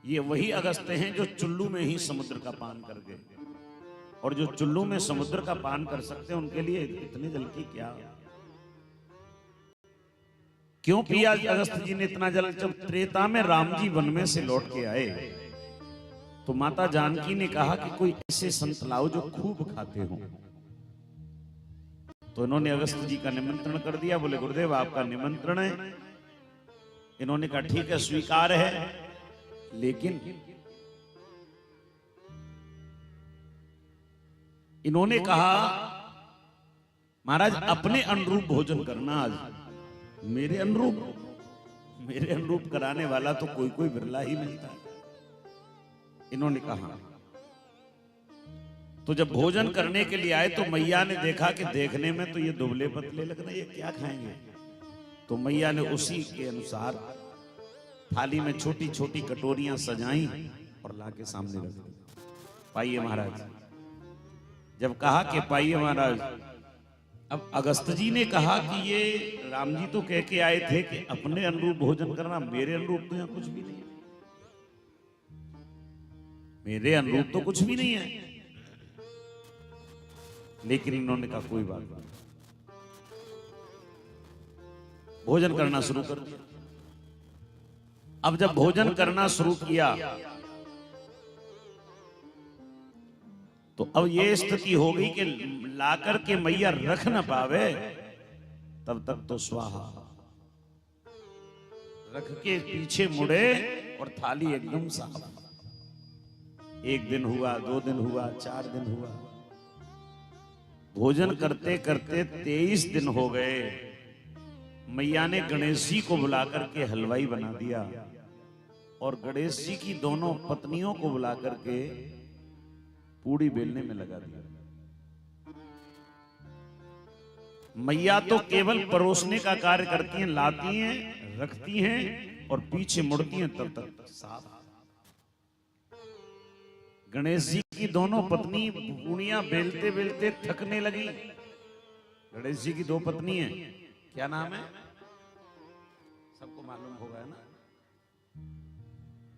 ये वही अगस्त हैं जो चुल्लू में ही समुद्र का पान कर गए, और जो चुल्लू में समुद्र का पान कर सकते हैं उनके लिए इतने जल की क्या, क्यों पिया अगस्त जी ने इतना जल? जब त्रेता में राम जी वन में से लौट के आए तो माता जानकी ने कहा कि कोई ऐसे संत लाओ जो खूब खाते हो। तो इन्होंने अगस्त जी का निमंत्रण कर दिया। बोले गुरुदेव आपका निमंत्रण है। इन्होंने कहा ठीक है स्वीकार है, लेकिन इन्होंने कहा महाराज अपने अनुरूप भोजन करना, आज मेरे अनुरूप कराने वाला तो कोई कोई बिरला ही मिलता है। इन्होंने कहा, तो जब भोजन करने के लिए आए तो मैया ने देखा कि देखने में तो ये दुबले पतले लग रहे, ये क्या खाएंगे? तो मैया ने उसी के अनुसार थाली में छोटी छोटी कटोरियां सजाई और लाके सामने रख दी। पाइए महाराज। जब कहा कि पाइए महाराज, अब अगस्त जी ने कहा कि ये राम जी तो कह के आए थे कि अपने अनुरूप भोजन करना, मेरे अनुरूप तो यहाँ कुछ भी नहीं है, मेरे अनुरूप तो कुछ भी नहीं है। लेकिन इन्होंने कहा कोई बात नहीं, भोजन करना शुरू कर दिया। अब जब भोजन करना शुरू किया तो अब ये स्थिति हो गई कि लाकर के मैया रख ना पावे, तब तक तो स्वाहा। रख के पीछे मुड़े और थाली एकदम साफ। 1 दिन हुआ, 2 दिन हुआ, 4 दिन हुआ, भोजन करते करते 23 दिन हो गए। मैया ने गणेश जी को बुलाकर के हलवाई बना दिया और गणेश जी की दोनों पत्नियों को बुलाकर के पूड़ी बेलने में लगा दिया। मैया तो केवल परोसने का कार्य करती हैं, लाती हैं, रखती हैं और पीछे मुड़ती हैं, तब तक साफ। गणेश जी की दोनों पत्नी पूड़ियां बेलते बेलते थकने लगी। गणेश जी की 2 पत्नी हैं, क्या नाम है? सबको मालूम होगा ना,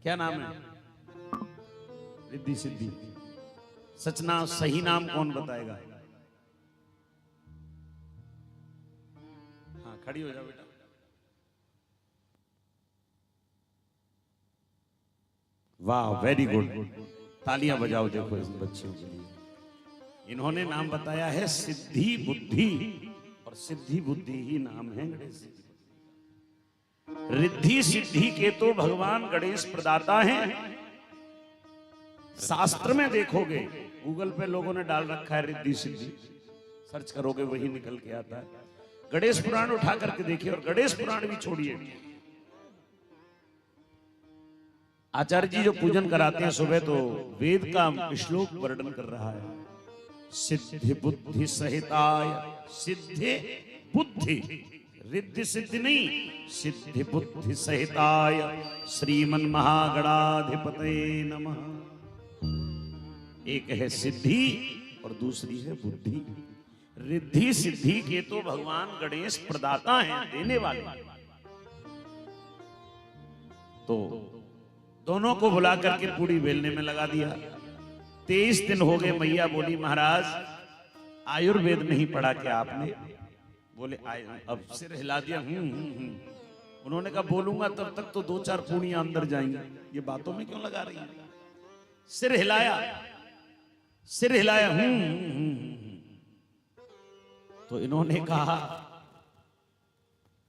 क्या नाम है? रिद्धि सिद्धि। सच नाम, सही नाम कौन बताएगा? हाँ खड़ी हो जाओ बेटा। वाह वेरी गुड, तालियां बजाओ देखो इस बच्चे के लिए। इन्होंने नाम बताया है सिद्धि बुद्धि, और सिद्धि बुद्धि ही नाम है गणेश जी। रिद्धि सिद्धि के तो भगवान गणेश प्रदाता हैं। शास्त्र में देखोगे, गूगल पे लोगों ने डाल रखा है रिद्धि सिद्धि, सर्च करोगे वही निकल के आता है। गणेश पुराण उठा करके देखिए, और गणेश पुराण भी छोड़िए, आचार्य जी जो पूजन कराते हैं सुबह, तो वेद का श्लोक वर्णन कर रहा है। सिद्धि बुद्धि सहिताय, सिद्धि बुद्धि, रिद्धि सिद्धि नहीं, सिद्धि बुद्धि सहिताय श्रीमन महागणाधिपतये नमः। एक है सिद्धि और दूसरी है बुद्धि। रिद्धि सिद्धि के तो भगवान गणेश प्रदाता हैं, देने वाले। तो दोनों को बुला करके पूड़ी बेलने में लगा दिया। 23 दिन हो गए। मैया बोली महाराज आयुर्वेद नहीं पढ़ा क्या आपने? बोले अब सिर हिला दिया। उन्होंने कहा बोलूंगा तब तक तो 2-4 पूड़ियां अंदर जाएंगी, ये बातों में क्यों लगा रही है? सिर हिलाया, सिर हिलाया। तो इन्होंने कहा,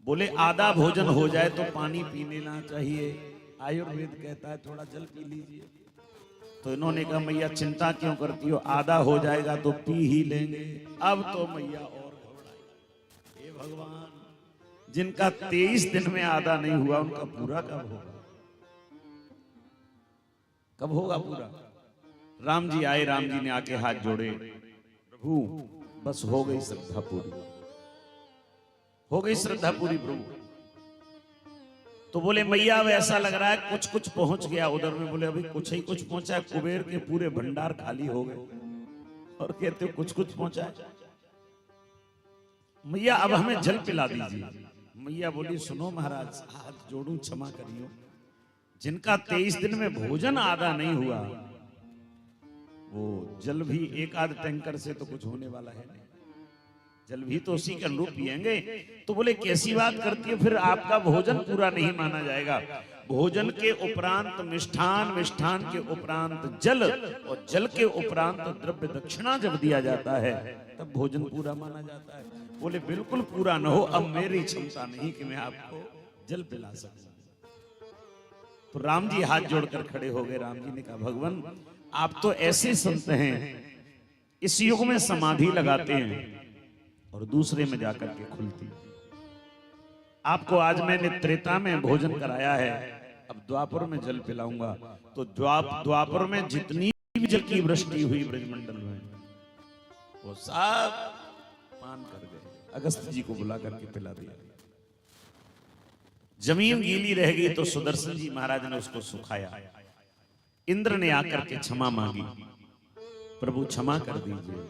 बोले आधा भोजन हो जाए तो पानी पी लेना चाहिए, आयुर्वेद कहता है थोड़ा जल पी लीजिए। तो इन्होंने कहा मैया चिंता क्यों करती हो, आधा हो जाएगा तो पी ही लेंगे। अब तो मैया और घबराई। हे भगवान, जिनका 23 दिन में आधा नहीं हुआ उनका पूरा कब होगा? कब होगा पूरा? राम जी आए, राम जी ने आके हाथ जोड़े, प्रभु बस हो गई श्रद्धा पूरी, हो गई श्रद्धा पूरी प्रभु। तो बोले मैया अब ऐसा लग रहा है कुछ कुछ पहुंच गया उधर में। बोले अभी कुछ ही कुछ पहुंचा, कुबेर के पूरे भंडार खाली हो गए, और कहते हो कुछ कुछ पहुंचा। मैया अब हमें जल पिला दीजिए। मैया बोली सुनो महाराज, हाथ जोड़ू क्षमा करियो, जिनका 23 दिन में भोजन आधा नहीं हुआ, वो जल भी एक आध टैंकर से तो कुछ होने वाला है नहीं, जल भी तो उसी के अनुरूप पिएंगे। तो बोले कैसी बात करती है, फिर आपका भोजन पूरा नहीं माना जाएगा। भोजन के उपरांत मिष्ठान, मिष्ठान के उपरांत जल, और जल के उपरांत द्रव्य दक्षिणा जब दिया जाता है तब भोजन पूरा माना जाता है। बोले बिल्कुल पूरा न हो, अब मेरी क्षमता नहीं कि मैं आपको जल पिला सकूं। तो राम जी हाथ जोड़कर खड़े हो गए। राम जी ने कहा भगवान आप तो ऐसे संत हैं, इस युग में समाधि लगाते हैं और दूसरे में जाकर के खुलती। आपको आज मैंने त्रेता में भोजन कराया है, अब द्वापर में जल पिलाऊंगा। तो द्वापर में जितनी भी जल की वृष्टि हुई ब्रजमंडल में, वो सब पान कर गए। अगस्त जी को बुला करके पिला दिया। जमीन गीली रह गई तो सुदर्शन जी महाराज ने उसको सुखाया। इंद्र ने आकर के क्षमा मांगी, प्रभु क्षमा कर दीजिए।